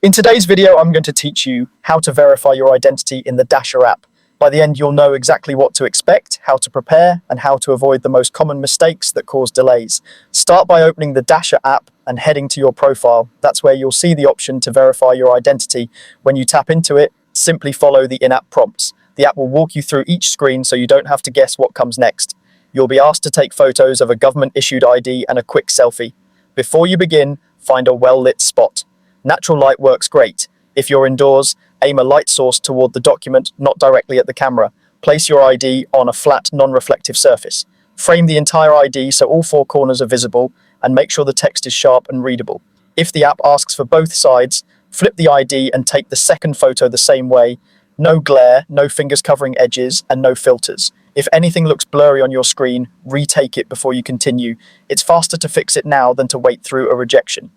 In today's video, I'm going to teach you how to verify your identity in the Dasher app. By the end, you'll know exactly what to expect, how to prepare, and how to avoid the most common mistakes that cause delays. Start by opening the Dasher app and heading to your profile. That's where you'll see the option to verify your identity. When you tap into it, simply follow the in-app prompts. The app will walk you through each screen so you don't have to guess what comes next. You'll be asked to take photos of a government-issued ID and a quick selfie. Before you begin, find a well-lit spot. Natural light works great. If you're indoors, aim a light source toward the document, not directly at the camera. Place your ID on a flat, non-reflective surface. Frame the entire ID so all four corners are visible, and make sure the text is sharp and readable. If the app asks for both sides, flip the ID and take the second photo the same way. No glare, no fingers covering edges, and no filters. If anything looks blurry on your screen, retake it before you continue. It's faster to fix it now than to wait through a rejection.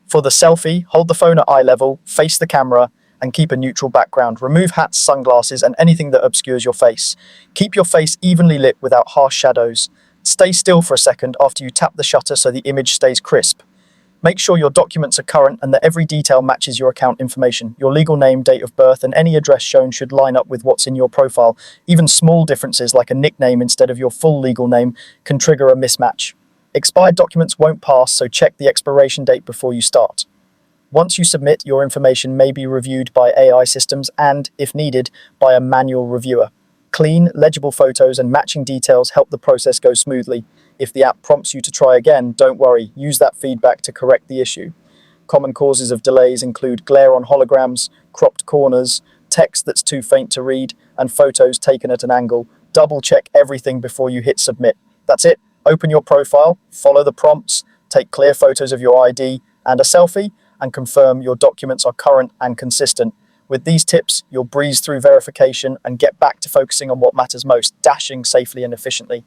For the selfie, hold the phone at eye level, face the camera, and keep a neutral background. Remove hats, sunglasses, and anything that obscures your face. Keep your face evenly lit without harsh shadows. Stay still for a second after you tap the shutter so the image stays crisp. Make sure your documents are current and that every detail matches your account information. Your legal name, date of birth, and any address shown should line up with what's in your profile. Even small differences like a nickname instead of your full legal name can trigger a mismatch. Expired documents won't pass, so check the expiration date before you start. Once you submit, your information may be reviewed by AI systems and, if needed, by a manual reviewer. Clean, legible photos and matching details help the process go smoothly. If the app prompts you to try again, don't worry, use that feedback to correct the issue. Common causes of delays include glare on holograms, cropped corners, text that's too faint to read, and photos taken at an angle. Double check everything before you hit submit. That's it. Open your profile, follow the prompts, take clear photos of your ID and a selfie, and confirm your documents are current and consistent. With these tips, you'll breeze through verification and get back to focusing on what matters most, dashing safely and efficiently.